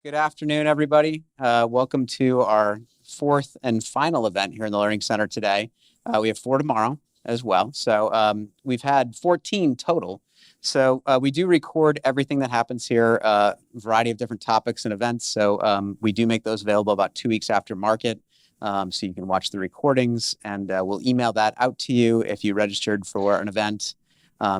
Good afternoon, everybody. Welcome to our fourth and final event here in the Learning Center today. We have four tomorrow as well. So we've had 14 total. So we do record everything that happens here, a variety of different topics and events. So we do make those available about 2 weeks after market. So you can watch the recordings, and we'll email that out to you if you registered for an event.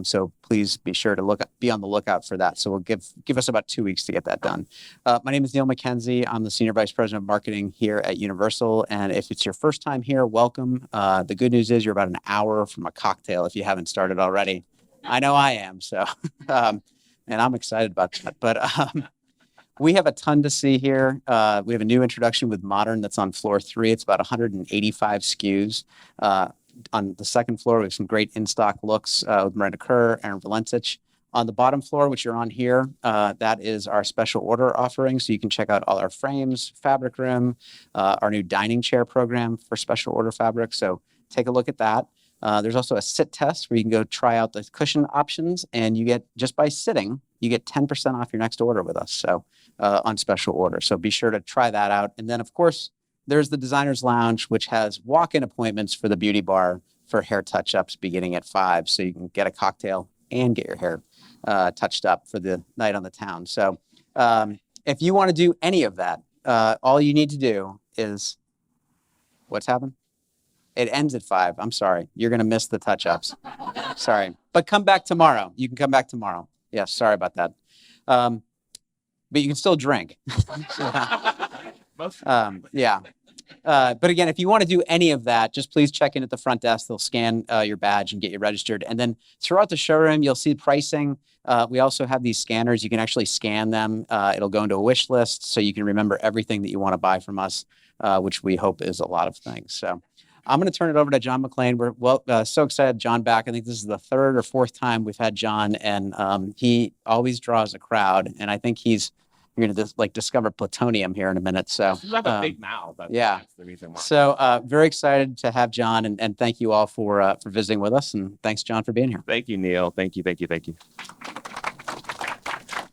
So please be sure to be on the lookout for that. So we'll give us about 2 weeks to get that done. My name is Neil McKenzie. I'm the Senior Vice President of Marketing here at Universal. And if it's your first time here, welcome. The good news is you're about an hour from a cocktail if you haven't started already. I know I am. So, and I'm excited about that. But we have a ton to see here. We have a new introduction with Modern that's on floor 3. It's about 185 SKUs. On the second floor, we have some great in-stock looks with Miranda Kerr, Aaron Valencic. On the bottom floor, which you're on here, that is our special order offering. So you can check out all our frames, fabric room, our new dining chair program for special order fabric. So take a look at that. There's also a sit test where you can go try out the cushion options, and you get, just by sitting, you get 10% off your next order with us. So on special order. So be sure to try that out. And then, of course, there's the Designer's Lounge, which has walk-in appointments for the beauty bar for hair touch-ups beginning at 5. So you can get a cocktail and get your hair touched up for the night on the town. So if you want to do any of that, all you need to do is, what's happened? It ends at 5. I'm sorry. You're going to miss the touch-ups. Sorry. But come back tomorrow. You can come back tomorrow. Yeah, sorry about that. But you can still drink. Yeah. But again, if you want to do any of that, just please check in at the front desk. They'll scan your badge and get you registered. And then throughout the showroom, you'll see pricing. We also have these scanners. You can actually scan them. It'll go into a wish list so you can remember everything that you want to buy from us, which we hope is a lot of things. So I'm going to turn it over to John McLean. We're so excited John back. I think this is the third or fourth time we've had John, and he always draws a crowd. And I think you're going to discover plutonium here in a minute. So you have a big mouth. That's the reason why. So very excited to have John, and thank you all for visiting with us. And thanks, John, for being here. Thank you, Neil. Thank you.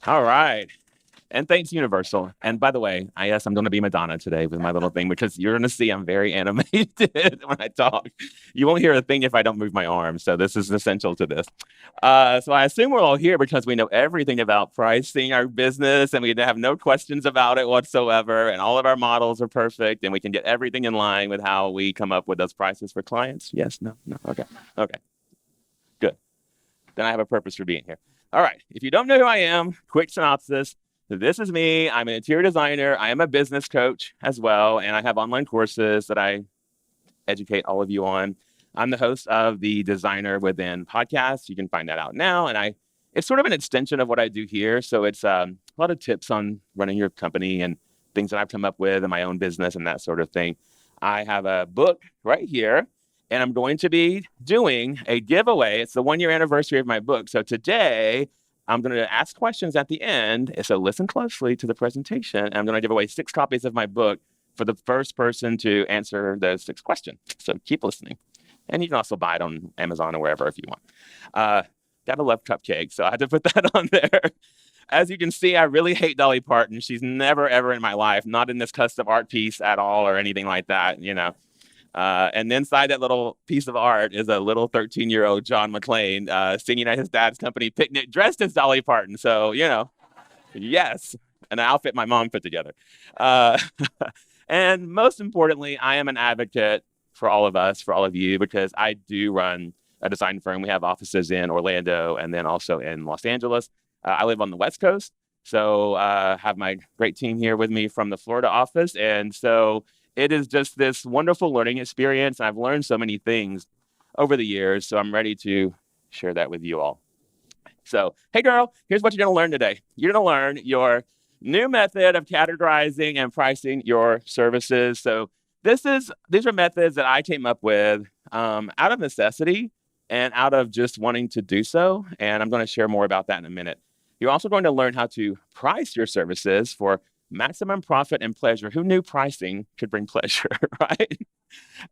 All right. And thanks, Universal. And by the way, I'm going to be Madonna today with my little thing, because you're going to see I'm very animated when I talk. You won't hear a thing if I don't move my arms. So this is essential to this. So I assume we're all here because we know everything about pricing our business, and we have no questions about it whatsoever. And all of our models are perfect, and we can get everything in line with how we come up with those prices for clients. Yes, no. Okay. Good. Then I have a purpose for being here. All right. If you don't know who I am, quick synopsis. So this is me. I'm an interior designer. I am a business coach as well, and I have online courses that I educate all of you on. I'm the host of the Designer Within podcast. You can find that out now, and it's sort of an extension of what I do here. So it's a lot of tips on running your company and things that I've come up with in my own business and that sort of thing. I have a book right here, and I'm going to be doing a giveaway. It's the 1-year anniversary of my book. So today, I'm going to ask questions at the end, so listen closely to the presentation. And I'm going to give away 6 copies of my book for the first person to answer those 6 questions. So keep listening. And you can also buy it on Amazon or wherever if you want. Gotta love cupcakes, so I had to put that on there. As you can see, I really hate Dolly Parton. She's never, ever in my life, not in this custom art piece at all or anything like that, And inside that little piece of art is a little 13-year-old John McLean singing at his dad's company picnic dressed as Dolly Parton. So, yes, an outfit my mom put together. And most importantly, I am an advocate for all of us, for all of you, because I do run a design firm. We have offices in Orlando and then also in Los Angeles. I live on the West Coast, so have my great team here with me from the Florida office. And so it is just this wonderful learning experience. And I've learned so many things over the years. So I'm ready to share that with you all. So, hey, girl, here's what you're going to learn today. You're going to learn your new method of categorizing and pricing your services. So these are methods that I came up with out of necessity and out of just wanting to do so. And I'm going to share more about that in a minute. You're also going to learn how to price your services for maximum profit and pleasure. Who knew pricing could bring pleasure, right?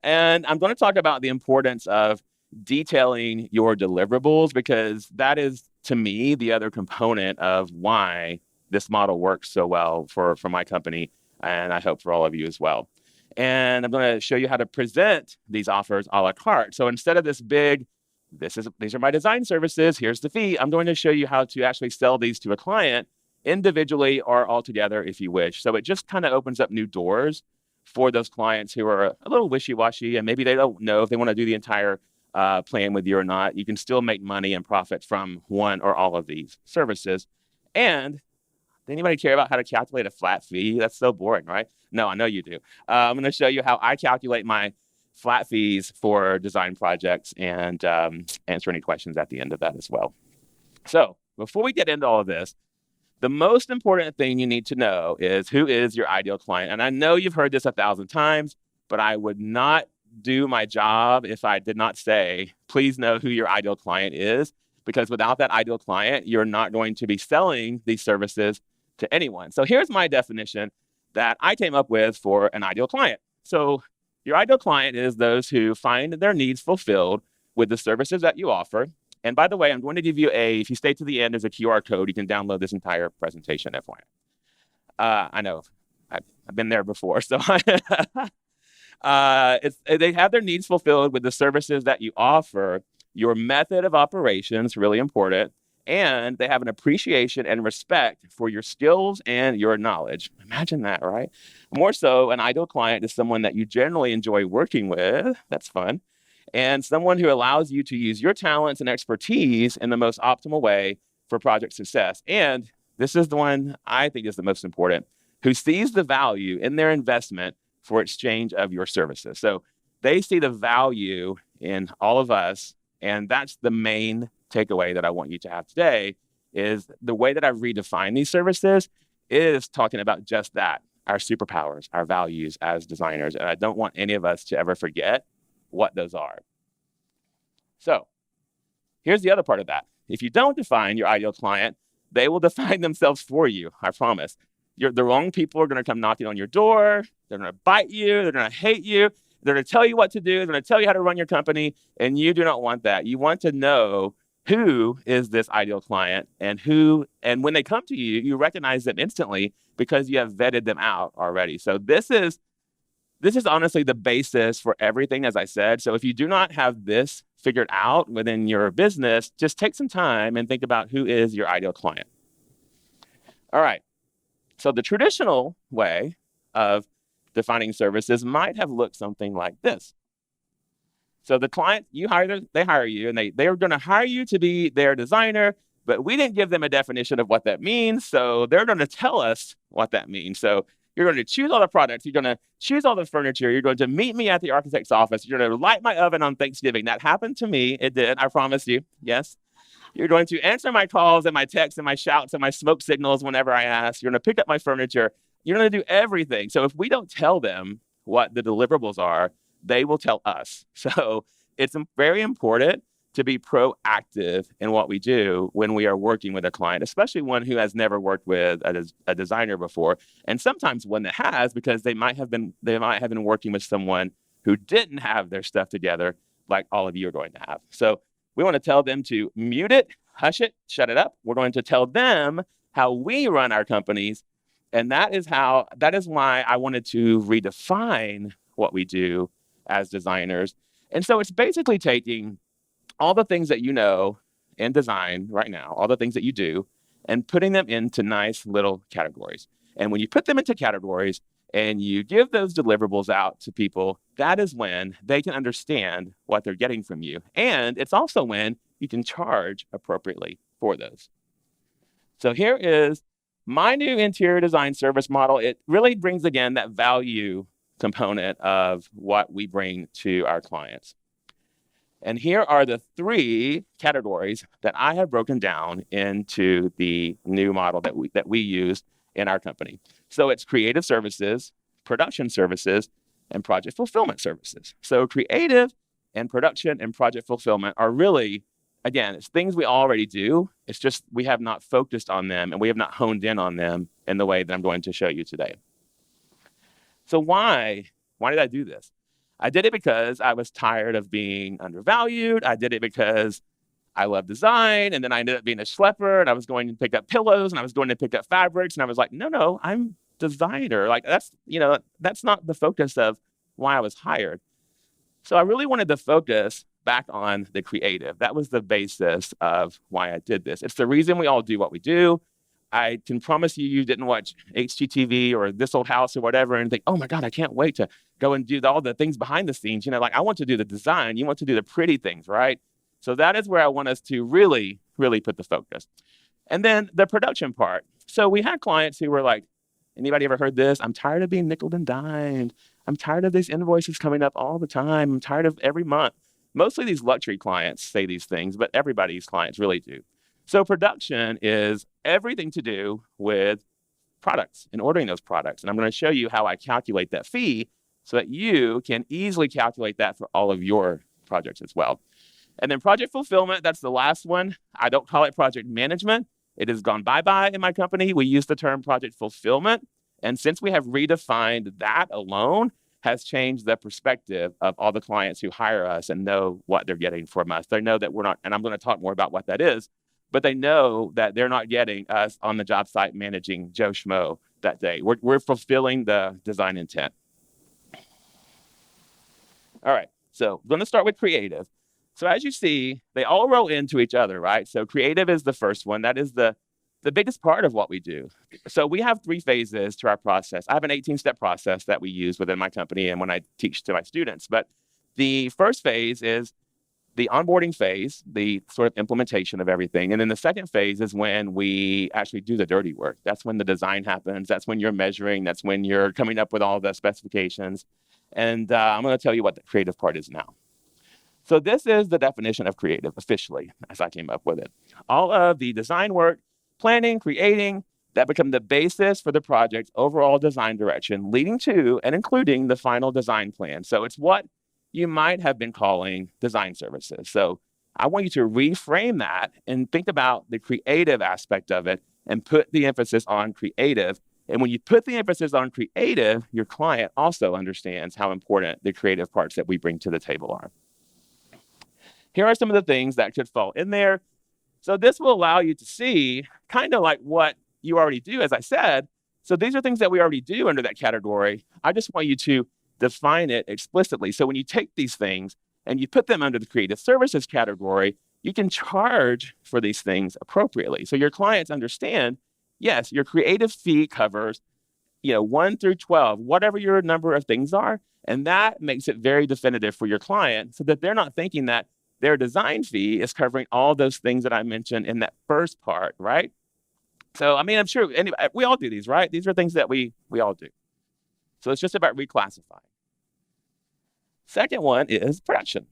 And I'm going to talk about the importance of detailing your deliverables, because that is, to me, the other component of why this model works so well for my company, and I hope for all of you as well. And I'm going to show you how to present these offers a la carte. So instead of this big, these are my design services, here's the fee, I'm going to show you how to actually sell these to a client individually or all together if you wish. So it just kind of opens up new doors for those clients who are a little wishy-washy and maybe they don't know if they want to do the entire plan with you or not. You can still make money and profit from one or all of these services. And does anybody care about how to calculate a flat fee? That's so boring, right? No, I know you do. I'm going to show you how I calculate my flat fees for design projects and answer any questions at the end of that as well. So before we get into all of this, the most important thing you need to know is who is your ideal client. And I know you've heard this 1,000 times, but I would not do my job if I did not say, please know who your ideal client is, because without that ideal client, you're not going to be selling these services to anyone. So here's my definition that I came up with for an ideal client. So your ideal client is those who find their needs fulfilled with the services that you offer. And by the way, I'm going to give you if you stay to the end, there's a QR code. You can download this entire presentation, FYI. I know, I've been there before. So they have their needs fulfilled with the services that you offer. Your method of operations, really important. And they have an appreciation and respect for your skills and your knowledge. Imagine that, right? More so, an ideal client is someone that you generally enjoy working with. That's fun. And someone who allows you to use your talents and expertise in the most optimal way for project success. And this is the one I think is the most important, who sees the value in their investment for exchange of your services. So they see the value in all of us, and that's the main takeaway that I want you to have today, is the way that I've redefined these services is talking about just that, our superpowers, our values as designers. And I don't want any of us to ever forget what those are. So here's the other part of that. If you don't define your ideal client, they will define themselves for you, I promise. The wrong people are going to come knocking on your door. They're going to bite you. They're going to hate you. They're going to tell you what to do. They're going to tell you how to run your company. And you do not want that. You want to know who is this ideal client and when they come to you, you recognize them instantly because you have vetted them out already. So this is honestly the basis for everything, as I said. So if you do not have this figured out within your business, just take some time and think about who is your ideal client. All right. So the traditional way of defining services might have looked something like this. So the client, they hire you, and they are going to hire you to be their designer, but we didn't give them a definition of what that means. So they're going to tell us what that means. So you're going to choose all the products. You're going to choose all the furniture. You're going to meet me at the architect's office. You're going to light my oven on Thanksgiving. That happened to me. It did. I promise you. Yes. You're going to answer my calls and my texts and my shouts and my smoke signals whenever I ask. You're going to pick up my furniture. You're going to do everything. So if we don't tell them what the deliverables are, they will tell us. So it's very important to be proactive in what we do when we are working with a client, especially one who has never worked with a designer before, and sometimes one that has, because they might have been working with someone who didn't have their stuff together like all of you are going to have. So we want to tell them to mute it, hush it, shut it up. We're going to tell them how we run our companies, and that is why I wanted to redefine what we do as designers. And so it's basically taking all the things that you know in design right now, all the things that you do, and putting them into nice little categories. And when you put them into categories and you give those deliverables out to people, that is when they can understand what they're getting from you. And it's also when you can charge appropriately for those. So here is my new interior design service model. It really brings, again, that value component of what we bring to our clients. And here are the 3 categories that I have broken down into the new model that we use in our company. So it's creative services, production services, and project fulfillment services. So creative and production and project fulfillment are really, again, it's things we already do. It's just we have not focused on them and we have not honed in on them in the way that I'm going to show you today. So why did I do this? I did it because I was tired of being undervalued. I did it because I love design. And then I ended up being a schlepper and I was going to pick up pillows and I was going to pick up fabrics. And I was like, no, I'm designer. Like that's not the focus of why I was hired. So I really wanted to focus back on the creative. That was the basis of why I did this. It's the reason we all do what we do. I can promise you didn't watch HGTV or This Old House or whatever and think, oh my God, I can't wait to go and do all the things behind the scenes. Like I want to do the design. You want to do the pretty things, right? So that is where I want us to really, really put the focus. And then the production part. So we had clients who were like, anybody ever heard this? I'm tired of being nickeled and dimed. I'm tired of these invoices coming up all the time. I'm tired of every month. Mostly these luxury clients say these things, but everybody's clients really do. So production is everything to do with products and ordering those products. And I'm going to show you how I calculate that fee so that you can easily calculate that for all of your projects as well. And then project fulfillment, that's the last one. I don't call it project management. It has gone bye-bye in my company. We use the term project fulfillment. And since we have redefined that alone, has changed the perspective of all the clients who hire us and know what they're getting from us. They know that we're not, and I'm going to talk more about what that is, but they know that they're not getting us on the job site managing Joe Schmo that day. We're fulfilling the design intent. All right, so I'm going to start with creative. So as you see, they all roll into each other, right? So creative is the first one. That is the biggest part of what we do. So we have 3 phases to our process. I have an 18-step process that we use within my company and when I teach to my students. But the first phase is the onboarding phase, the sort of implementation of everything. And then the second phase is when we actually do the dirty work. That's when the design happens. That's when you're measuring. That's when you're coming up with all the specifications. And I'm going to tell you what the creative part is now. So this is the definition of creative officially, as I came up with it. All of the design work, planning, creating, that become the basis for the project's overall design direction, leading to and including the final design plan. So it's what you might have been calling design services. So I want you to reframe that and think about the creative aspect of it and put the emphasis on creative. And when you put the emphasis on creative, your client also understands how important the creative parts that we bring to the table are. Here are some of the things that could fall in there. So this will allow you to see kind of like what you already do, as I said. So these are things that we already do under that category. I just want you to define it explicitly. So when you take these things and you put them under the creative services category, you can charge for these things appropriately. So your clients understand, yes, your creative fee covers, 1 through 12, whatever your number of things are. And that makes it very definitive for your client so that they're not thinking that their design fee is covering all those things that I mentioned in that first part, right? So, I'm sure we all do these, right? These are things that we all do. So it's just about reclassifying. Second one is production.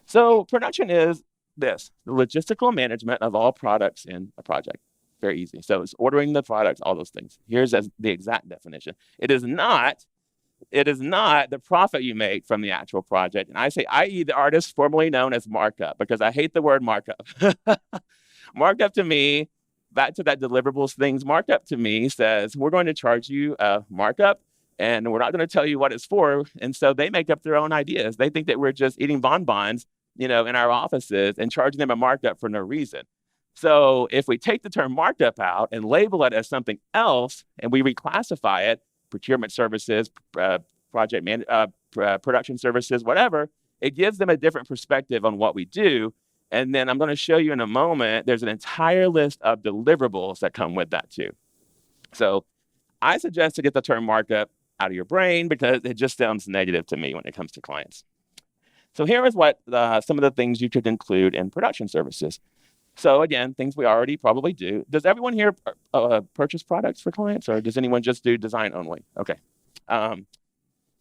So production is the logistical management of all products in a project. Very easy. So it's ordering the products, all those things. Here's the exact definition. It is not the profit you make from the actual project. And I say, i.e. the artist formerly known as markup, because I hate the word markup. Markup to me, back to that deliverables things, markup to me says, we're going to charge you a markup and we're not going to tell you what it's for. And so they make up their own ideas. They think that we're just eating bonbons, in our offices and charging them a markup for no reason. So if we take the term markup out and label it as something else and we reclassify it, procurement services, production services, whatever, it gives them a different perspective on what we do. And then I'm going to show you in a moment, there's an entire list of deliverables that come with that too. So I suggest to get the term markup out of your brain because it just sounds negative to me when it comes to clients. So here is what some of the things you could include in production services. So again, things we already probably do. Does everyone here purchase products for clients, or does anyone just do design only? Okay.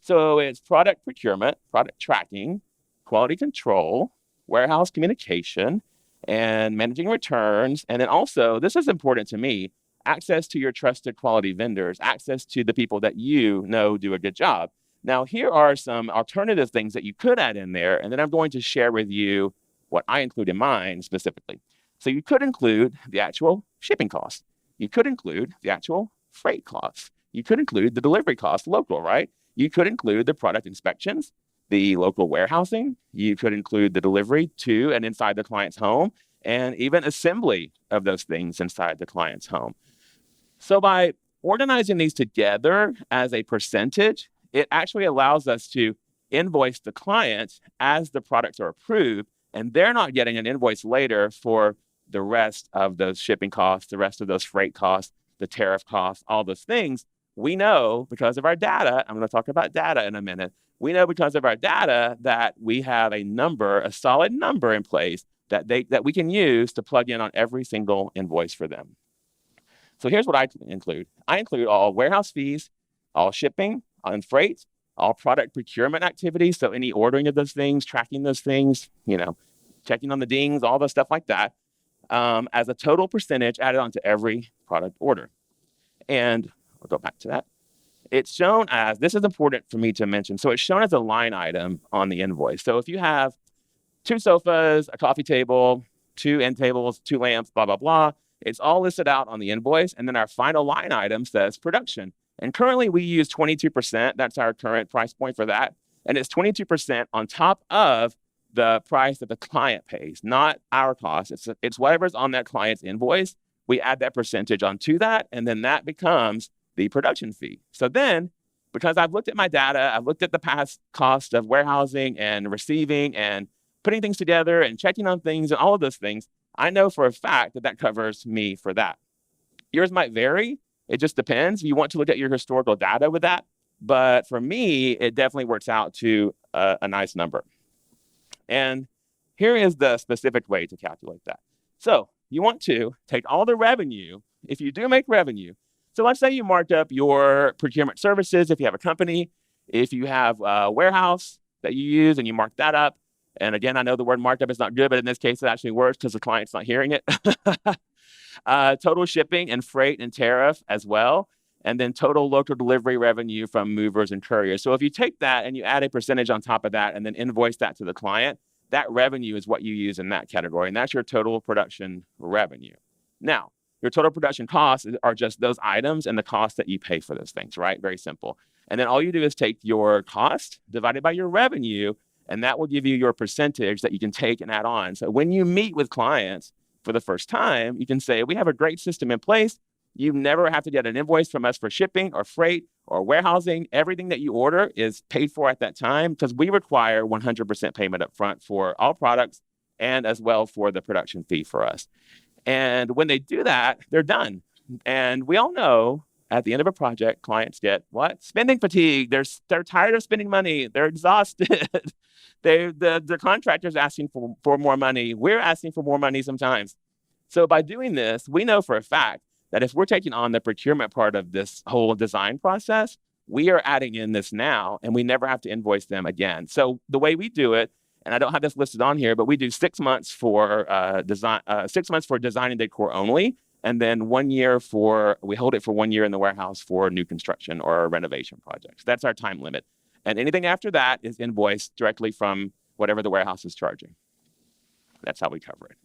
So it's product procurement, product tracking, quality control, warehouse communication, and managing returns. And then also, this is important to me, access to your trusted quality vendors, access to the people that you know do a good job. Now, here are some alternative things that you could add in there, and then I'm going to share with you what I include in mine specifically. So you could include the actual shipping costs. You could include the actual freight costs. You could include the delivery costs local, right? You could include the product inspections, the local warehousing. You could include the delivery to and inside the client's home, and even assembly of those things inside the client's home. So by organizing these together as a percentage, it actually allows us to invoice the client as the products are approved, and they're not getting an invoice later for the rest of those shipping costs, the rest of those freight costs, the tariff costs, all those things. We know because of our data, I'm going to talk about data in a minute. We know because of our data that we have a number, a solid number in place that we can use to plug in on every single invoice for them. So here's what I include. I include all warehouse fees, all shipping and freight, all product procurement activities. So any ordering of those things, tracking those things, checking on the dings, all the stuff like that, as a total percentage added onto every product order. And I'll go back to that. It's shown as, this is important for me to mention. So it's shown as a line item on the invoice. So if you have 2 sofas, a coffee table, 2 end tables, 2 lamps, blah, blah, blah, it's all listed out on the invoice. And then our final line item says production. And currently we use 22%. That's our current price point for that. And it's 22% on top of the price that the client pays, not our cost. It's whatever's on that client's invoice. We add that percentage onto that, and then that becomes the production fee. So then, because I've looked at my data, I've looked at the past cost of warehousing and receiving and putting things together and checking on things and all of those things, I know for a fact that that covers me for that. Yours might vary. It just depends. You want to look at your historical data with that. But for me, it definitely works out to a nice number. And here is the specific way to calculate that. So you want to take all the revenue, if you do make revenue. So let's say you marked up your procurement services if you have a company, if you have a warehouse that you use and you mark that up. And again, I know the word markup is not good, but in this case, it actually works because the client's not hearing it. Total shipping and freight and tariff as well. And then total local delivery revenue from movers and couriers. So if you take that and you add a percentage on top of that and then invoice that to the client, that revenue is what you use in that category. And that's your total production revenue. Now, your total production costs are just those items and the cost that you pay for those things, right? Very simple. And then all you do is take your cost divided by your revenue, and that will give you your percentage that you can take and add on. So when you meet with clients for the first time, you can say, we have a great system in place. You never have to get an invoice from us for shipping or freight or warehousing. Everything that you order is paid for at that time because we require 100% payment up front for all products and as well for the production fee for us. And when they do that, they're done. And we all know at the end of a project, clients get what? Spending fatigue. They're tired of spending money. They're exhausted. The contractor's asking for more money. We're asking for more money sometimes. So by doing this, we know for a fact that if we're taking on the procurement part of this whole design process, we are adding in this now and we never have to invoice them again. So the way we do it, and I don't have this listed on here, but we do 6 months for design, 6 months for design and decor only, and then 1 year we hold it for 1 year in the warehouse for new construction or renovation projects. That's our time limit. And anything after that is invoiced directly from whatever the warehouse is charging. That's how we cover it.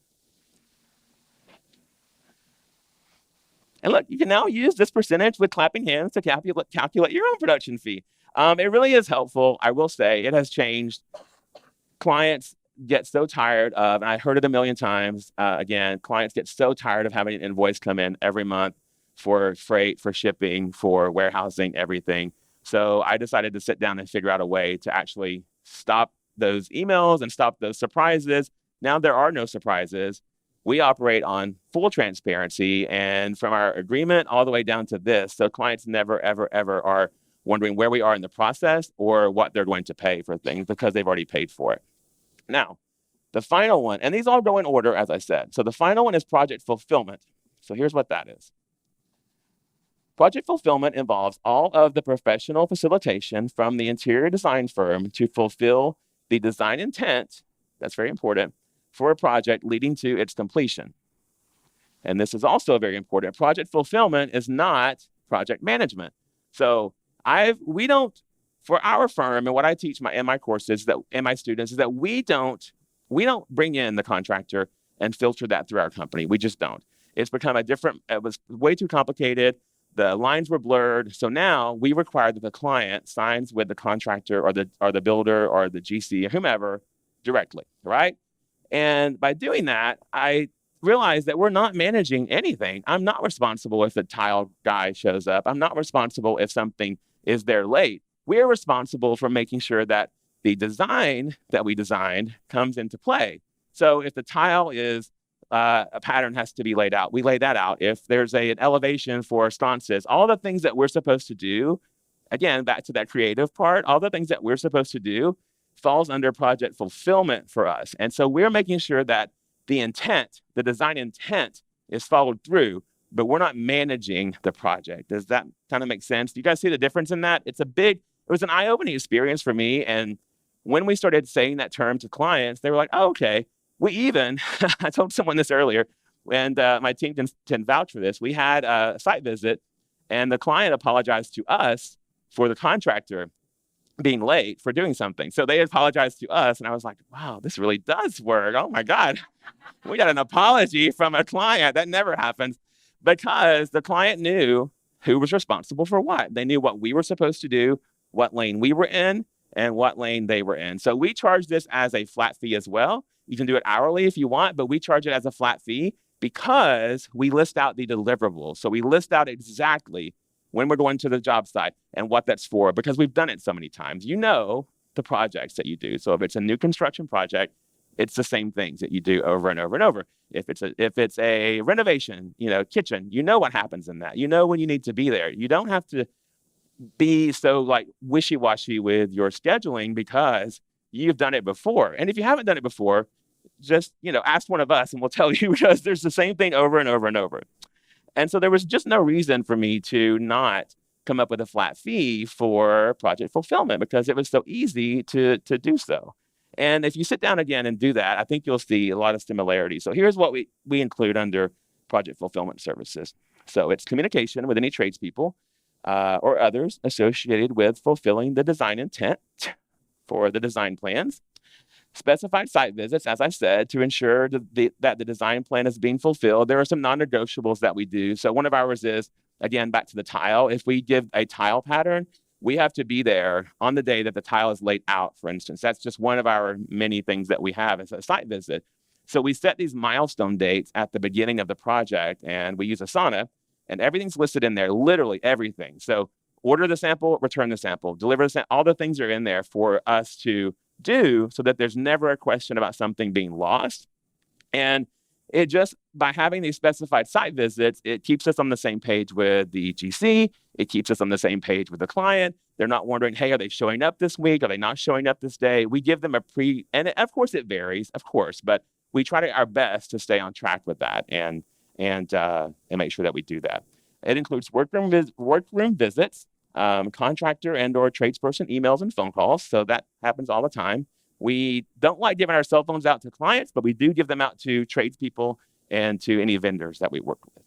And look, you can now use this percentage with clapping hands to calculate your own production fee. It really is helpful. I will say it has changed. Clients get so tired of, and I heard it a million times, again, clients get so tired of having an invoice come in every month for freight, for shipping, for warehousing, everything. So I decided to sit down and figure out a way to actually stop those emails and stop those surprises. Now there are no surprises. We operate on full transparency, and from our agreement all the way down to this, so clients never, ever, ever are wondering where we are in the process or what they're going to pay for things because they've already paid for it. Now, the final one, and these all go in order, as I said. So the final one is project fulfillment. So here's what that is. Project fulfillment involves all of the professional facilitation from the interior design firm to fulfill the design intent, that's very important, for a project leading to its completion. And this is also very important. Project fulfillment is not project management. So we don't, for our firm, and what I teach in my courses and my students is that we don't bring in the contractor and filter that through our company. We just don't. It's become it was way too complicated. the lines were blurred. So now we require that the client signs with the contractor or the builder or the GC or whomever directly, right? And by doing that, I realized that we're not managing anything. I'm not responsible if the tile guy shows up. I'm not responsible if something is there late. We're responsible for making sure that the design that we designed comes into play. So if the tile is a pattern has to be laid out, we lay that out. If there's an elevation for sconces, all the things that we're supposed to do, again, back to that creative part, all the things that we're supposed to do falls under project fulfillment for us. And so we're making sure that the intent, the design intent is followed through, but we're not managing the project. Does that kind of make sense? Do you guys see the difference in that? It was an eye-opening experience for me. And when we started saying that term to clients, they were like, oh, okay. I told someone this earlier, and my team can vouch for this. We had a site visit, and the client apologized to us for the contractor being late for doing something. So they apologized to us, and I was like, wow, this really does work. Oh my God, we got an apology from a client. That never happens, because the client knew who was responsible for what. They knew what we were supposed to do, what lane we were in, and what lane they were in. So we charge this as a flat fee as well. You can do it hourly if you want, but we charge it as a flat fee because we list out the deliverables. So we list out exactly when we're going to the job site and what that's for, because we've done it so many times. You know the projects that you do. So if it's a new construction project, it's the same things that you do over and over and over. If it's a renovation, kitchen, you know what happens in that. You know when you need to be there. You don't have to be so like wishy-washy with your scheduling because you've done it before. And if you haven't done it before, just, ask one of us and we'll tell you, because there's the same thing over and over and over. And so there was just no reason for me to not come up with a flat fee for project fulfillment, because it was so easy to do so. And if you sit down again and do that, I think you'll see a lot of similarities. So here's what we include under project fulfillment services. So it's communication with any tradespeople or others associated with fulfilling the design intent for the design plans. Specified site visits, as I said, to ensure that the design plan is being fulfilled. There are some non-negotiables that we do. So one of ours is, again, back to the tile. If we give a tile pattern, we have to be there on the day that the tile is laid out, for instance. That's just one of our many things that we have as a site visit. So we set these milestone dates at the beginning of the project, and we use Asana, and everything's listed in there, literally everything. So order the sample, return the sample, deliver the sample, all the things are in there for us to do so that there's never a question about something being lost. And it just, by having these specified site visits, it keeps us on the same page with the GC. It keeps us on the same page with the client. They're not wondering, hey, are they showing up this week? Are they not showing up this day? We give them and of course it varies, of course, but we try our best to stay on track with that and make sure that we do that. It includes workroom visits, contractor and or tradesperson emails and phone calls. So that happens all the time. We don't like giving our cell phones out to clients, but we do give them out to tradespeople and to any vendors that we work with.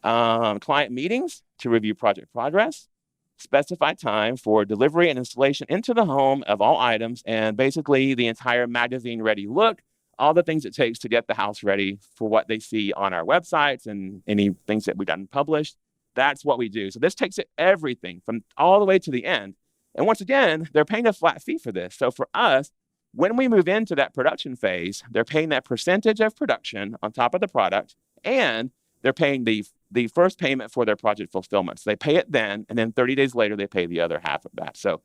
Client meetings to review project progress, specified time for delivery and installation into the home of all items, and basically the entire magazine ready look, all the things it takes to get the house ready for what they see on our websites and any things that we've gotten published. That's what we do. So this takes everything from all the way to the end. And once again, they're paying a flat fee for this. So for us, when we move into that production phase, they're paying that percentage of production on top of the product, and they're paying the first payment for their project fulfillment. So they pay it then, and then 30 days later, they pay the other half of that. So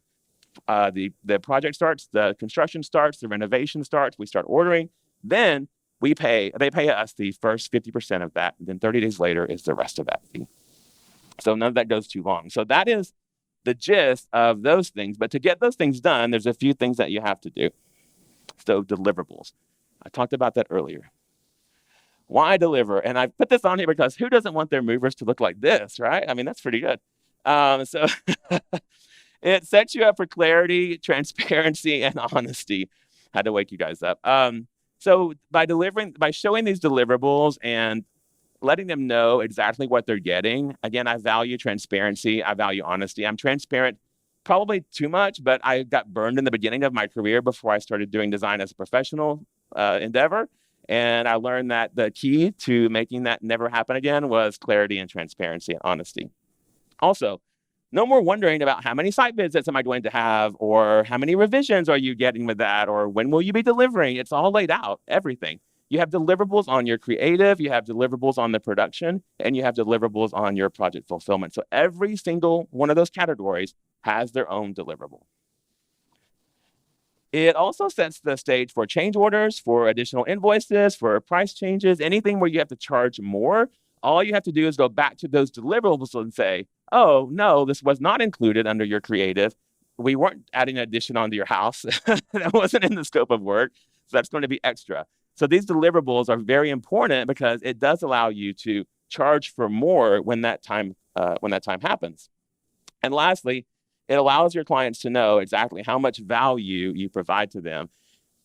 the project starts, the construction starts, the renovation starts, we start ordering, then they pay us the first 50% of that, and then 30 days later is the rest of that fee. So none of that goes too long. So that is the gist of those things. But to get those things done, there's a few things that you have to do. So deliverables. I talked about that earlier. Why deliver? And I put this on here because who doesn't want their movers to look like this, right? I mean, that's pretty good. So it sets you up for clarity, transparency, and honesty. Had to wake you guys up. So by showing these deliverables and letting them know exactly what they're getting. Again, I value transparency. I value honesty. I'm transparent probably too much, but I got burned in the beginning of my career before I started doing design as a professional endeavor. And I learned that the key to making that never happen again was clarity and transparency and honesty. Also, no more wondering about how many site visits am I going to have, or how many revisions are you getting with that, or when will you be delivering? It's all laid out, everything. You have deliverables on your creative, you have deliverables on the production, and you have deliverables on your project fulfillment. So every single one of those categories has their own deliverable. It also sets the stage for change orders, for additional invoices, for price changes, anything where you have to charge more. All you have to do is go back to those deliverables and say, oh, no, this was not included under your creative. We weren't adding an addition onto your house. That wasn't in the scope of work. So that's going to be extra. So these deliverables are very important because it does allow you to charge for more when that time happens. And lastly, it allows your clients to know exactly how much value you provide to them.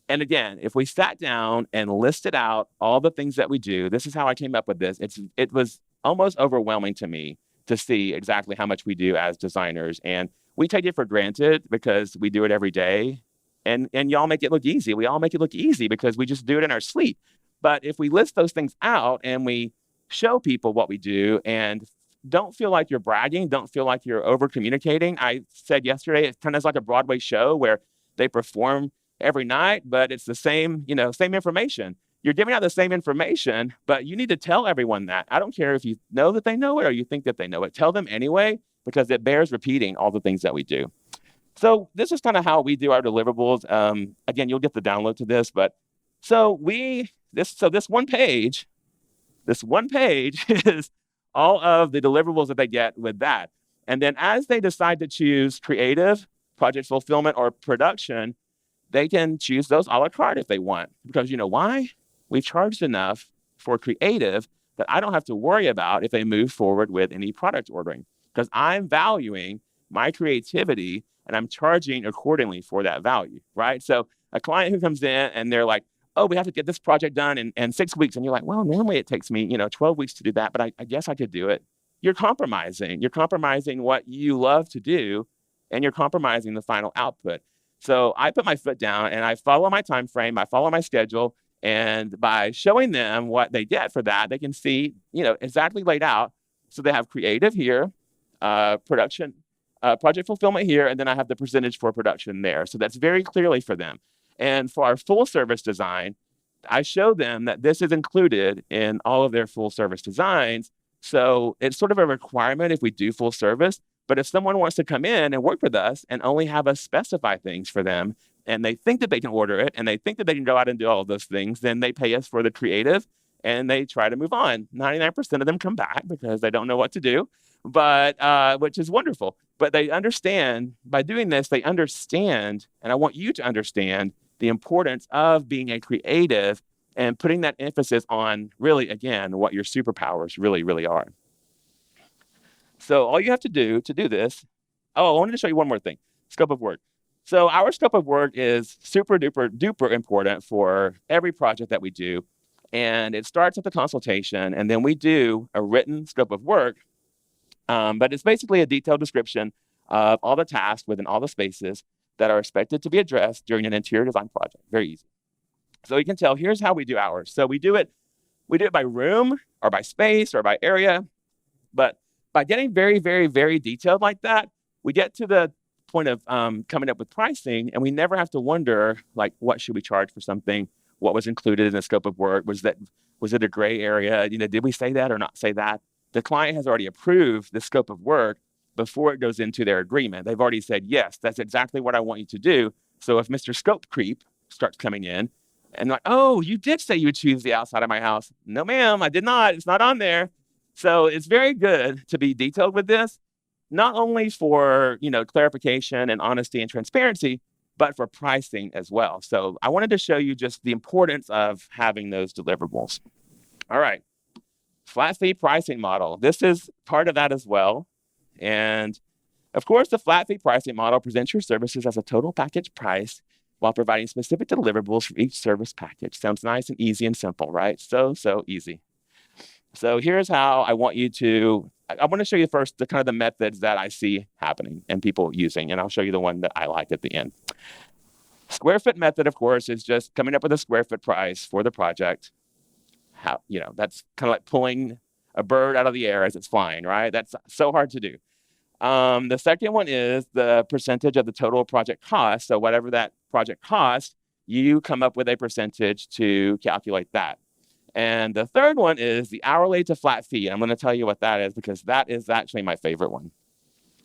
And again, if we sat down and listed out all the things that we do, this is how I came up with this. It was almost overwhelming to me to see exactly how much we do as designers. And we take it for granted because we do it every day. And y'all make it look easy. We all make it look easy because we just do it in our sleep. But if we list those things out and we show people what we do and don't feel like you're bragging, don't feel like you're over communicating. I said yesterday, it's kind of like a Broadway show where they perform every night, but it's the same, same information. You're giving out the same information, but you need to tell everyone that. I don't care if you know that they know it or you think that they know it. Tell them anyway, because it bears repeating all the things that we do. So this is kind of how we do our deliverables. Again, you'll get the download to this, but this one page is all of the deliverables that they get with that. And then as they decide to choose creative, project fulfillment, or production, they can choose those a la carte if they want. Because you know why? We've charged enough for creative that I don't have to worry about if they move forward with any product ordering. Because I'm valuing my creativity and I'm charging accordingly for that value, right? So a client who comes in and they're like, oh, we have to get this project done in 6 weeks. And you're like, well, normally it takes me, 12 weeks to do that, but I guess I could do it. You're compromising. You're compromising what you love to do, and you're compromising the final output. So I put my foot down and I follow my time frame. I follow my schedule. And by showing them what they get for that, they can see, exactly laid out. So they have creative here, production, project fulfillment here, and then I have the percentage for production there. So that's very clearly for them. And for our full service design, I show them that this is included in all of their full service designs. So it's sort of a requirement if we do full service. But if someone wants to come in and work with us and only have us specify things for them, and they think that they can order it, and they think that they can go out and do all of those things, then they pay us for the creative and they try to move on. 99% of them come back because they don't know what to do, but which is wonderful. But they understand, by doing this, they understand, and I want you to understand the importance of being a creative and putting that emphasis on really, again, what your superpowers really, really are. So all you have to do this, I wanted to show you one more thing, scope of work. So our scope of work is super duper important for every project that we do. And it starts at the consultation, and then we do a written scope of work. But it's basically a detailed description of all the tasks within all the spaces that are expected to be addressed during an interior design project. Very easy. So you can tell, here's how we do ours. So we do it by room or by space or by area. But by getting very, very, very detailed like that, we get to the point of coming up with pricing, and we never have to wonder, like, what should we charge for something? What was included in the scope of work? Was it a gray area? Did we say that or not say that? The client has already approved the scope of work before it goes into their agreement. They've already said, yes, that's exactly what I want you to do. So if Mr. Scope Creep starts coming in and like, oh, you did say you would choose the outside of my house. No, ma'am, I did not. It's not on there. So it's very good to be detailed with this, not only for, clarification and honesty and transparency, but for pricing as well. So I wanted to show you just the importance of having those deliverables. All right. Flat fee pricing model. This is part of that as well. And of course, the flat fee pricing model presents your services as a total package price while providing specific deliverables for each service package. Sounds nice and easy and simple, right? So easy. So here's how I want you to, I want to show you first the kind of the methods that I see happening and people using, and I'll show you the one that I like at the end. Square foot method, of course, is just coming up with a square foot price for the project. That's kind of like pulling a bird out of the air as it's flying, right? That's so hard to do. The second one is the percentage of the total project cost. So whatever that project costs, you come up with a percentage to calculate that. And the third one is the hourly to flat fee. I'm going to tell you what that is because that is actually my favorite one.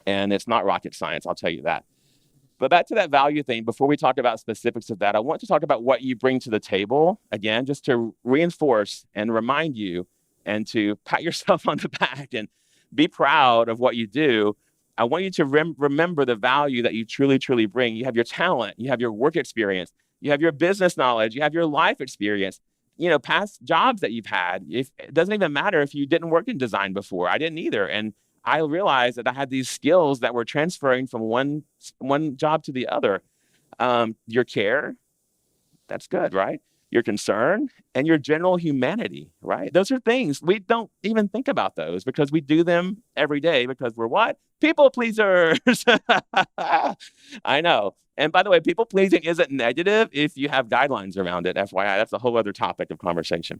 And it's not rocket science, I'll tell you that. But back to that value thing, before we talk about specifics of that, I want to talk about what you bring to the table, again, just to reinforce and remind you and to pat yourself on the back and be proud of what you do. I want you to remember the value that you truly, truly bring. You have your talent, you have your work experience, you have your business knowledge, you have your life experience, past jobs that you've had. It doesn't even matter if you didn't work in design before. I didn't either. And I realized that I had these skills that were transferring from one job to the other. Your care, that's good, right? Your concern and your general humanity, right? Those are things we don't even think about those because we do them every day because we're what? People pleasers. I know. And by the way, people pleasing isn't negative if you have guidelines around it. FYI, that's a whole other topic of conversation.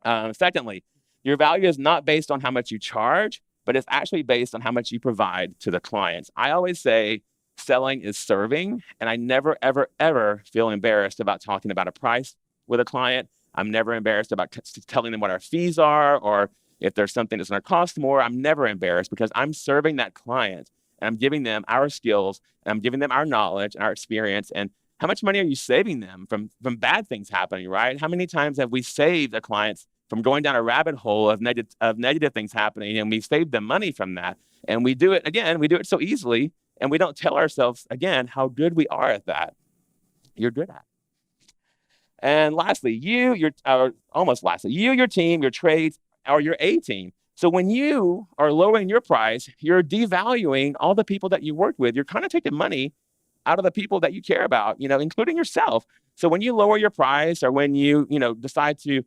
Secondly, your value is not based on how much you charge, but it's actually based on how much you provide to the clients. I always say selling is serving, and I never, ever, ever feel embarrassed about talking about a price with a client. I'm never embarrassed about telling them what our fees are, or if there's something that's going to cost more. I'm never embarrassed because I'm serving that client and I'm giving them our skills and I'm giving them our knowledge and our experience. And how much money are you saving them from bad things happening, right? How many times have we saved the clients from going down a rabbit hole of negative things happening, and we saved them money from that? And we do it so easily, and we don't tell ourselves, again, how good we are at that. You're good at it. And lastly, your team, your trades, or your A team. So when you are lowering your price, you're devaluing all the people that you work with. You're kind of taking money out of the people that you care about, including yourself. So when you lower your price, or when you, decide to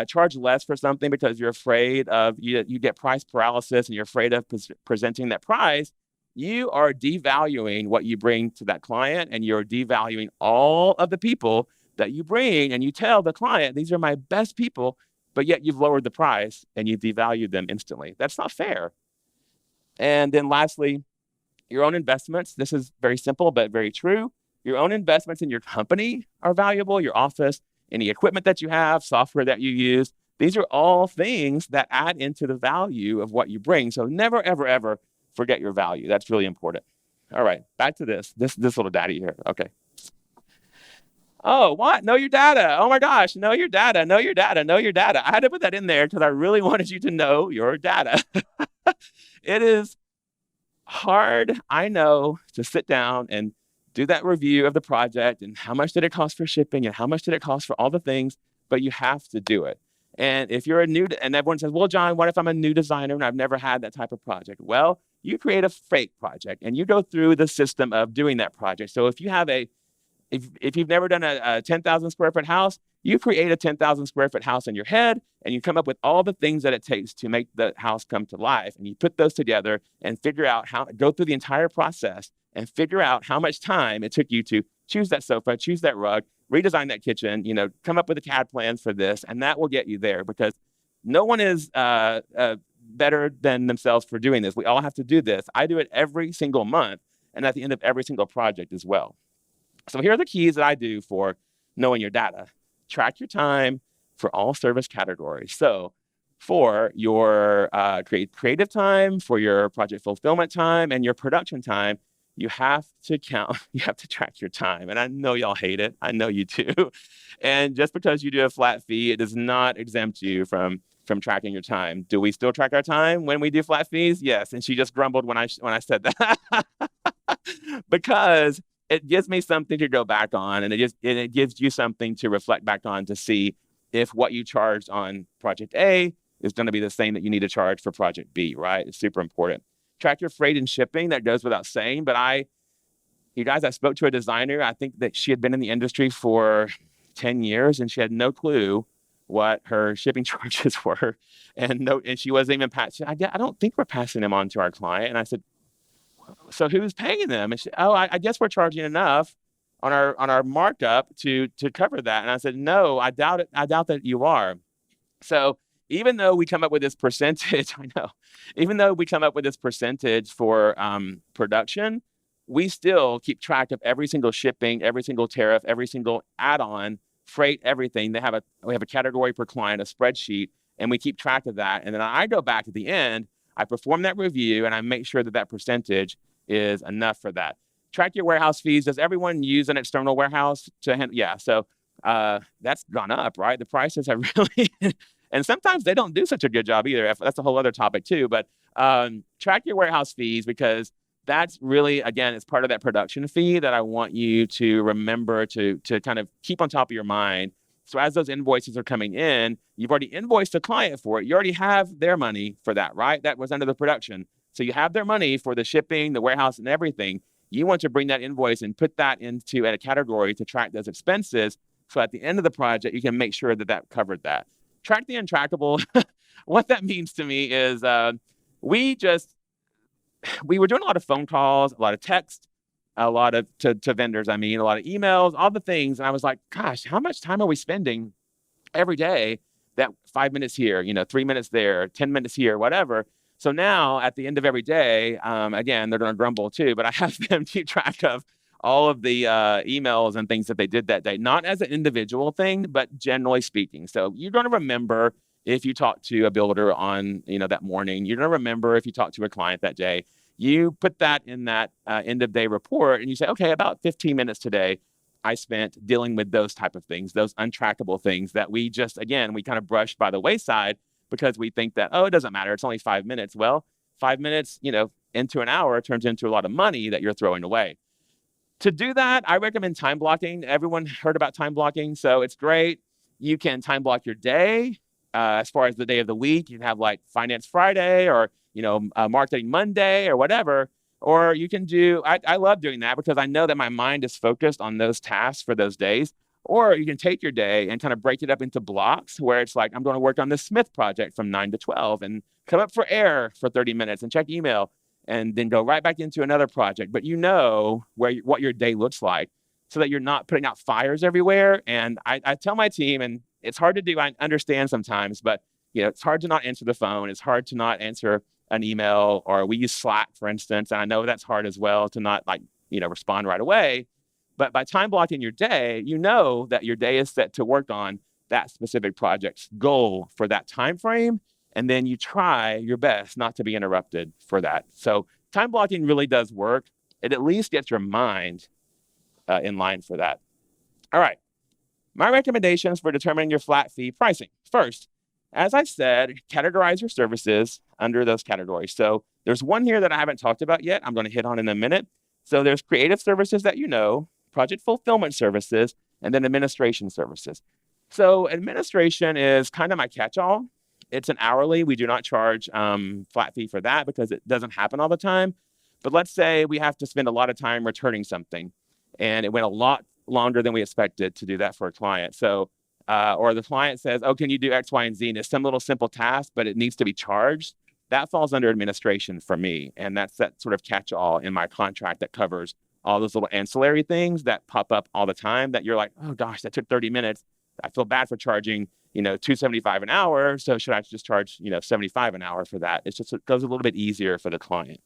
charge less for something because you're afraid of, you get price paralysis and you're afraid of presenting that price, you are devaluing what you bring to that client, and you're devaluing all of the people that you bring. And you tell the client, these are my best people, but yet you've lowered the price and you've devalued them instantly. That's not fair. And then lastly, your own investments. This is very simple, but very true. Your own investments in your company are valuable, your office, any equipment that you have, software that you use. These are all things that add into the value of what you bring. So never, ever, ever forget your value. That's really important. All right, back to this little daddy here. Okay. Oh, what? Know your data. Oh my gosh, know your data, know your data, know your data. I had to put that in there because I really wanted you to know your data. It is hard, I know, to sit down and do that review of the project and how much did it cost for shipping and how much did it cost for all the things, but you have to do it. And if you're and everyone says, well, John, what if I'm a new designer and I've never had that type of project? Well, you create a fake project and you go through the system of doing that project. So if you have if you've never done a 10,000 square foot house, you create a 10,000 square foot house in your head, and you come up with all the things that it takes to make the house come to life. And you put those together and figure out go through the entire process and figure out how much time it took you to choose that sofa, choose that rug, redesign that kitchen, come up with a CAD plan for this, and that will get you there, because no one is better than themselves for doing this. We all have to do this. I do it every single month and at the end of every single project as well. So here are the keys that I do for knowing your data. Track your time for all service categories. So for your creative time, for your project fulfillment time, and your production time, you have to track your time. And I know y'all hate it. I know you do. And just because you do a flat fee, it does not exempt you from tracking your time. Do we still track our time when we do flat fees? Yes. And she just grumbled when I said that. Because it gives me something to go back on, and it gives you something to reflect back on to see if what you charged on project A is going to be the same that you need to charge for project B, right? It's super important. Track your freight and shipping. That goes without saying, but I spoke to a designer. I think that she had been in the industry for 10 years and she had no clue what her shipping charges were. And she wasn't even passing. I don't think we're passing them on to our client. And I said, so who's paying them? And she, I guess we're charging enough on our markup to cover that. And I said, no, I doubt it. I doubt that you are. So even though we come up with this percentage, I know, even though we come up with this percentage for production, we still keep track of every single shipping, every single tariff, every single add-on, freight, everything. We have a category per client, a spreadsheet, and we keep track of that. And then I go back at the end, I perform that review, and I make sure that that percentage is enough for that. Track your warehouse fees. Does everyone use an external warehouse to handle? Yeah, so that's gone up, right? The prices have really, and sometimes they don't do such a good job either. That's a whole other topic too. But track your warehouse fees, because that's really, again, it's part of that production fee that I want you to remember to kind of keep on top of your mind. So as those invoices are coming in, you've already invoiced the client for it. You already have their money for that, right? That was under the production. So you have their money for the shipping, the warehouse, and everything. You want to bring that invoice and put that into a category to track those expenses. So at the end of the project, you can make sure that that covered that. Track the untrackable. What that means to me is we were doing a lot of phone calls, a lot of text, a lot of to vendors, a lot of emails, all the things. And I was like, gosh, how much time are we spending every day? That 5 minutes here, 3 minutes there, 10 minutes here, whatever. So now at the end of every day, again, they're going to grumble too, but I have them keep track of all of the emails and things that they did that day, not as an individual thing, but generally speaking. So you're going to remember if you talk to a builder on, that morning. You're going to remember if you talk to a client that day. You put that in that end of day report, and you say, okay, about 15 minutes today I spent dealing with those type of things, those untrackable things that we kind of brushed by the wayside because we think that, oh, it doesn't matter, it's only 5 minutes. Well, 5 minutes, into an hour turns into a lot of money that you're throwing away. To do that, I recommend time blocking. Everyone heard about time blocking, so it's great. You can time block your day. As far as the day of the week, you can have like Finance Friday or Marketing Monday or whatever. Or you can do, I love doing that because I know that my mind is focused on those tasks for those days. Or you can take your day and kind of break it up into blocks where it's like, I'm going to work on this Smith project from 9 to 12 and come up for air for 30 minutes and check email and then go right back into another project. But what your day looks like so that you're not putting out fires everywhere. And I tell my team, and it's hard to do, I understand sometimes, but it's hard to not answer the phone. It's hard to not answer an email, or we use Slack, for instance. And I know that's hard as well to not respond right away. But by time blocking your day, you know that your day is set to work on that specific project's goal for that time frame. And then you try your best not to be interrupted for that. So time blocking really does work. It at least gets your mind in line for that. All right. My recommendations for determining your flat fee pricing. First, as I said, categorize your services under those categories. So there's one here that I haven't talked about yet. I'm going to hit on in a minute. So there's creative services that project fulfillment services, and then administration services. So administration is kind of my catch-all. It's an hourly. We do not charge flat fee for that because it doesn't happen all the time. But let's say we have to spend a lot of time returning something, and it went a lot longer than we expected to do that for a client. So, or the client says, oh, can you do X, Y, and Z? And it's some little simple task, but it needs to be charged. That falls under administration for me. And that's that sort of catch-all in my contract that covers all those little ancillary things that pop up all the time that you're like, oh gosh, that took 30 minutes. I feel bad for charging, $275 an hour. So should I just charge, $75 an hour for that? It goes a little bit easier for the client.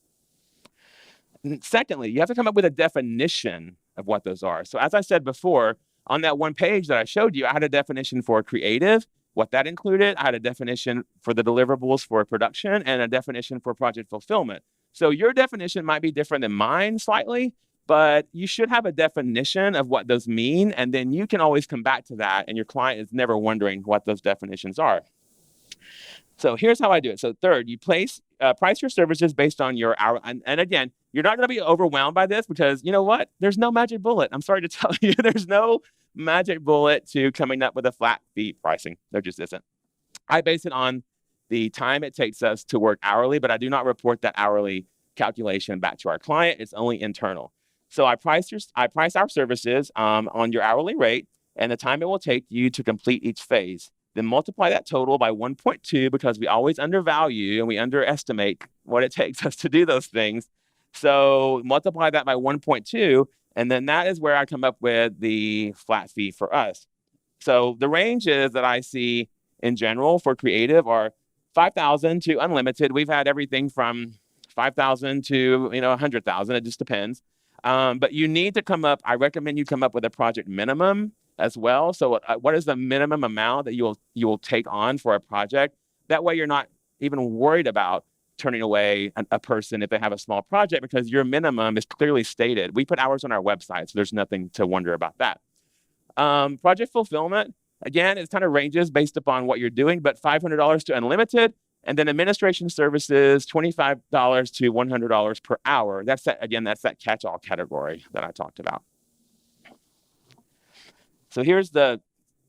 And secondly, you have to come up with a definition of what those are. So as I said before, on that one page that I showed you, I had a definition for creative, what that included. I had a definition for the deliverables for production and a definition for project fulfillment. So your definition might be different than mine slightly, but you should have a definition of what those mean. And then you can always come back to that and your client is never wondering what those definitions are. So here's how I do it. So third, you price your services based on your hour. And again, you're not going to be overwhelmed by this because you know what? There's no magic bullet. I'm sorry to tell you, there's no magic bullet to coming up with a flat fee pricing. There just isn't. I base it on the time it takes us to work hourly, but I do not report that hourly calculation back to our client. It's only internal. So I price our services on your hourly rate and the time it will take you to complete each phase. Then multiply that total by 1.2 because we always undervalue and we underestimate what it takes us to do those things. So multiply that by 1.2, and then that is where I come up with the flat fee for us. So the ranges that I see in general for creative are 5,000 to unlimited. We've had everything from 5,000 to 100,000. It just depends. But you need to I recommend you come up with a project minimum as well. So what is the minimum amount that you will take on for a project? That way you're not even worried about turning away a person if they have a small project, because your minimum is clearly stated. We put hours on our website, so there's nothing to wonder about that. Project fulfillment, again, it kind of ranges based upon what you're doing, but $500 to unlimited. And then administration services, $25 to $100 per hour. That's that catch-all category that I talked about. So here's the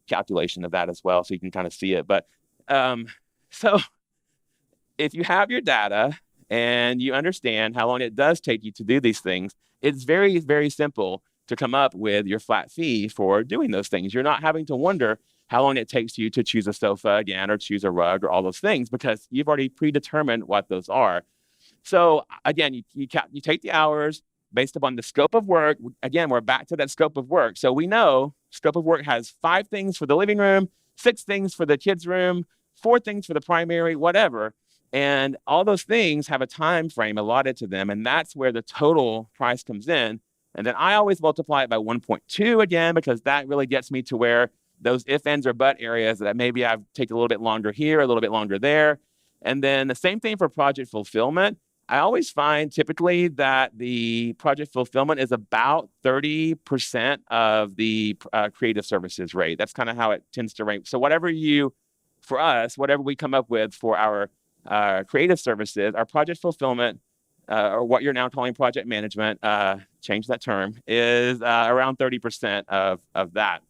calculation of that as well, so you can kind of see it. But so if you have your data and you understand how long it does take you to do these things, it's very, very simple to come up with your flat fee for doing those things. You're not having to wonder how long it takes you to choose a sofa again, or choose a rug, or all those things, because you've already predetermined what those are. So again, you take the hours based upon the scope of work. Again, we're back to that scope of work. So we know scope of work has 5 things for the living room, 6 things for the kids' room, 4 things for the primary, whatever. And all those things have a time frame allotted to them. And that's where the total price comes in. And then I always multiply it by 1.2 again, because that really gets me to where those if, ands, or but areas that maybe I've taken a little bit longer here, a little bit longer there. And then the same thing for project fulfillment. I always find typically that the project fulfillment is about 30% of the creative services rate. That's kind of how it tends to rank. So whatever we come up with for our creative services, our project fulfillment, or what you're now calling project management, change that term, is around 30% of that.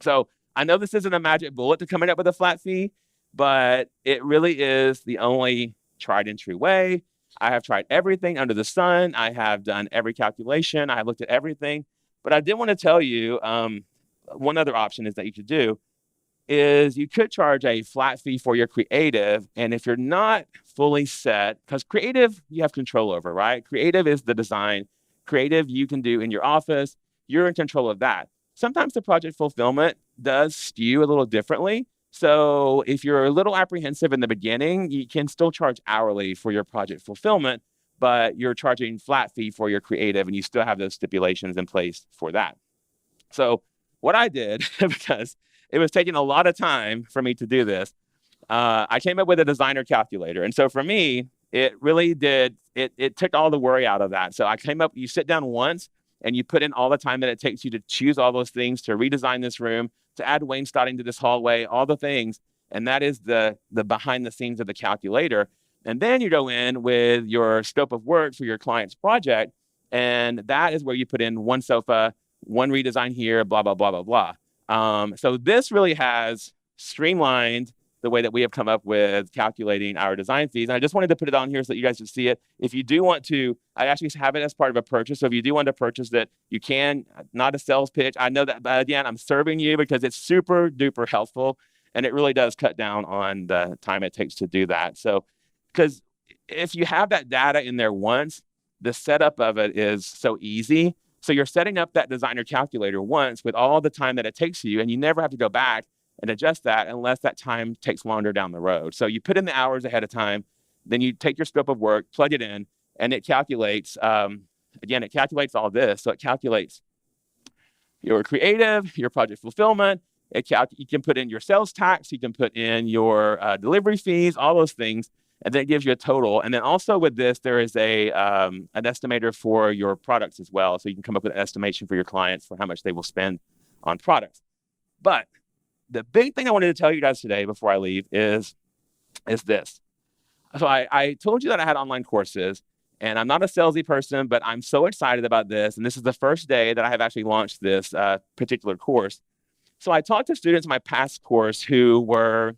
So I know this isn't a magic bullet to coming up with a flat fee, but it really is the only tried and true way. I have tried everything under the sun. I have done every calculation. I have looked at everything. But I did want to tell you, one other option is that you could do is you could charge a flat fee for your creative. And if you're not fully set, because creative you have control over, right? Creative is the design. Creative you can do in your office. You're in control of that. Sometimes the project fulfillment does skew a little differently. So if you're a little apprehensive in the beginning, you can still charge hourly for your project fulfillment, but you're charging flat fee for your creative, and you still have those stipulations in place for that. So what I did, because it was taking a lot of time for me to do this, I came up with a designer calculator. And so for me, it really did, it took all the worry out of that. So I came up, you sit down once and you put in all the time that it takes you to choose all those things, to redesign this room, to add wainscoting to this hallway, all the things. And that is the behind the scenes of the calculator. And then you go in with your scope of work for your client's project. And that is where you put in 1 sofa, 1 redesign here, blah, blah, blah, blah, blah. So this really has streamlined the way that we have come up with calculating our design fees. And I just wanted to put it on here so that you guys can see it. If you do want to, I actually have it as part of a purchase. So if you do want to purchase that, you can, not a sales pitch. I know that, but again, I'm serving you because it's super duper helpful. And it really does cut down on the time it takes to do that. So, because if you have that data in there once, the setup of it is so easy. So you're setting up that designer calculator once with all the time that it takes you, and you never have to go back and adjust that unless that time takes longer down the road. So you put in the hours ahead of time, then you take your scope of work, plug it in, and it calculates, again, it calculates all this. So it calculates your creative, your project fulfillment, you can put in your sales tax, you can put in your delivery fees, all those things, and then it gives you a total. And then also with this, there is an estimator for your products as well. So you can come up with an estimation for your clients for how much they will spend on products. But the big thing I wanted to tell you guys today before I leave is this. So I told you that I had online courses, and I'm not a salesy person, but I'm so excited about this. And this is the first day that I have actually launched this particular course. So I talked to students in my past course who were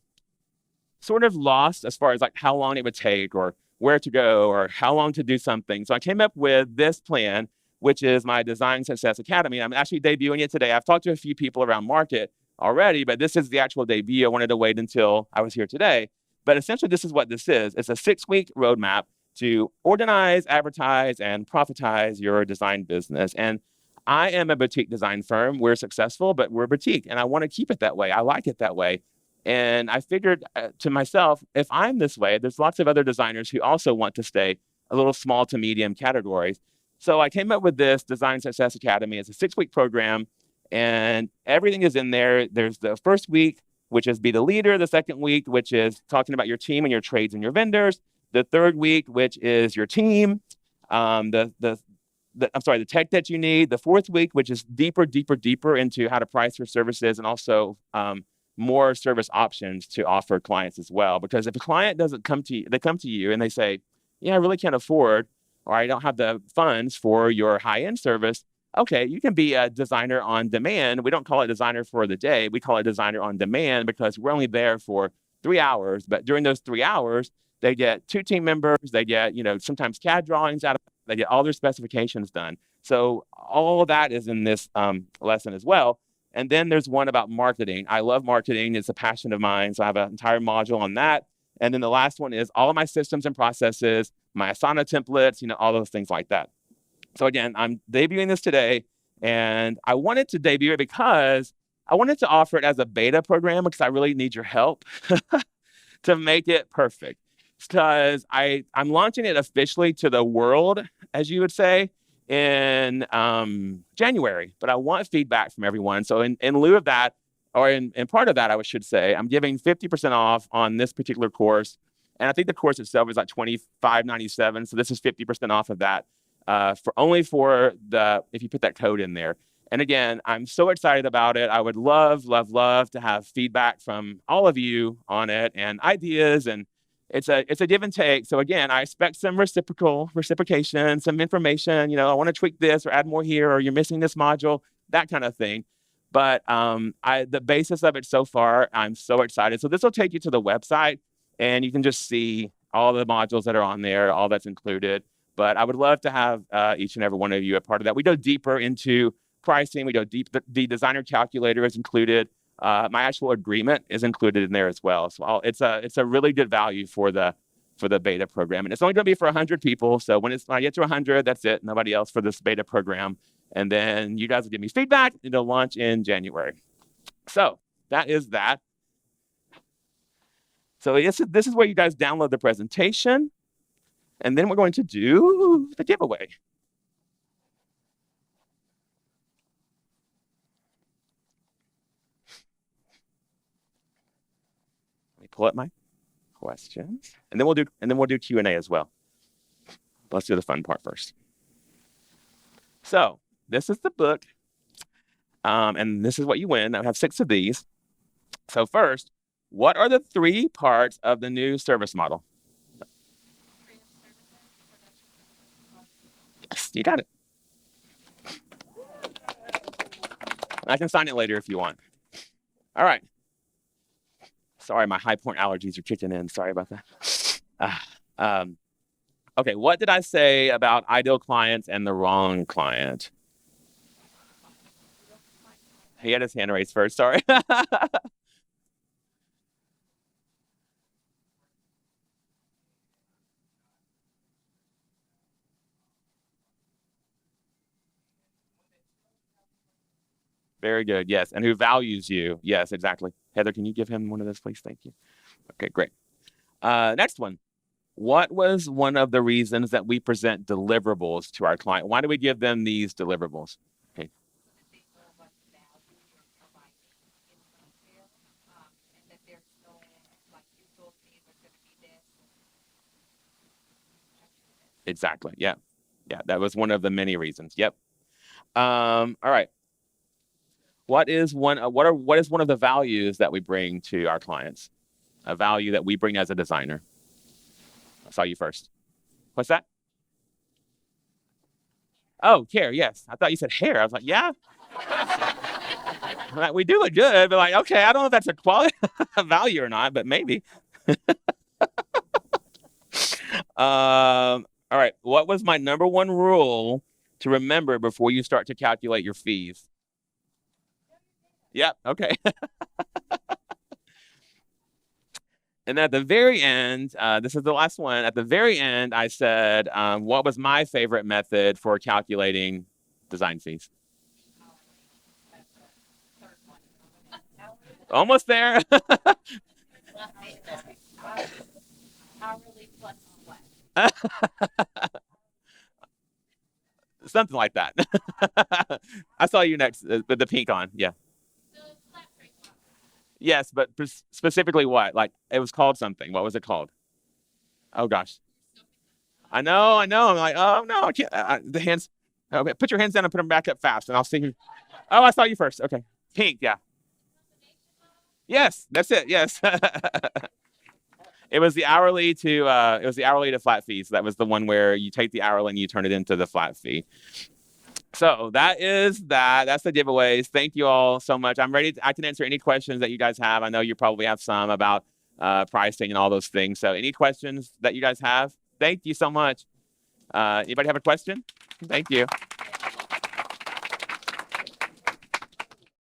sort of lost as far as like how long it would take or where to go or how long to do something. So I came up with this plan, which is my Design Success Academy. I'm actually debuting it today. I've talked to a few people around market already, but this is the actual debut. I wanted to wait until I was here today. But essentially, this is what this is. It's a 6-week roadmap to organize, advertise, and profitize your design business. And I am a boutique design firm. We're successful, but we're a boutique, and I want to keep it that way. I like it that way. And I figured to myself, if I'm this way, there's lots of other designers who also want to stay a little small to medium categories. So I came up with this Design Success Academy. It's a 6-week program, and everything is in there. There's the first week, which is be the leader. The second week, which is talking about your team and your trades and your vendors. The third week, which is your team. The tech that you need. The fourth week, which is deeper into how to price your services, and also more service options to offer clients as well. Because if a client doesn't come to you, they come to you and they say, yeah, I really can't afford, or I don't have the funds for your high-end service. Okay, you can be a designer on demand. We don't call it designer for the day. We call it designer on demand because we're only there for 3 hours. But during those 3 hours, they get 2 team members. They get, sometimes CAD drawings out of. They get all their specifications done. So all that is in this lesson as well. And then there's one about marketing. I love marketing. It's a passion of mine. So I have an entire module on that. And then the last one is all of my systems and processes, my Asana templates, all those things like that. So again, I'm debuting this today, and I wanted to debut it because I wanted to offer it as a beta program because I really need your help to make it perfect. Because I'm launching it officially to the world, as you would say, in January. But I want feedback from everyone. So in lieu of that, or in part of that, I should say, I'm giving 50% off on this particular course. And I think the course itself is like $25.97. So this is 50% off of that if you put that code in there. And again, I'm so excited about it. I would love, love, love to have feedback from all of you on it and ideas. And it's a give and take. So again, I expect some reciprocation, some information. I want to tweak this or add more here, or you're missing this module, that kind of thing. But the basis of it so far, I'm so excited. So this will take you to the website, and you can just see all the modules that are on there, all that's included. But I would love to have each and every one of you a part of that. We go deeper into pricing. We go deep. The designer calculator is included. My actual agreement is included in there as well. So it's a really good value for the beta program. And it's only going to be for 100 people. So when I get to 100, that's it. Nobody else for this beta program. And then you guys will give me feedback. It'll launch in January. So that is that. So this is where you guys download the presentation. And then we're going to do the giveaway. Let me pull up my questions, and then we'll do Q&A as well. Let's do the fun part first. So this is the book, and this is what you win. I have 6 of these. So first, what are the 3 parts of the new service model? Yes, you got it. I can sign it later if you want. All right. Sorry, my High Point allergies are kicking in. Sorry about that. Okay, what did I say about ideal clients and the wrong client? He had his hand raised first. Sorry. Very good. Yes. And who values you. Yes, exactly. Heather, can you give him one of those, please? Thank you. Okay, great. Next one. What was one of the reasons that we present deliverables to our client? Why do we give them these deliverables? Okay. Exactly. Yeah. Yeah. That was one of the many reasons. Yep. All right. What is one of the values that we bring to our clients? A value that we bring as a designer. I saw you first. What's that? Oh, care. Yes. I thought you said hair. I was like, yeah. Like, we do look good, but like, okay, I don't know if that's a quality value or not, but maybe. All right. What was my number 1 rule to remember before you start to calculate your fees? Yep. Okay. And at the very end, this is the last one. At the very end, I said, what was my favorite method for calculating design fees? Almost there. Something like that. I saw you next with the pink on. Yeah. Yes, but specifically what? Like it was called something. What was it called? Oh gosh. I know. I'm like, oh no, I can't. The hands. Okay, put your hands down and put them back up fast, and I'll see who. Oh, I saw you first. Okay, pink. Yeah. Yes, that's it. Yes. It was the hourly to flat fees. That was the one where you take the hourly and you turn it into the flat fee. So that is that. That's the giveaways. Thank you all so much. I'm ready. I can answer any questions that you guys have. I know you probably have some about pricing and all those things. So any questions that you guys have? Thank you so much. Anybody have a question? Thank you.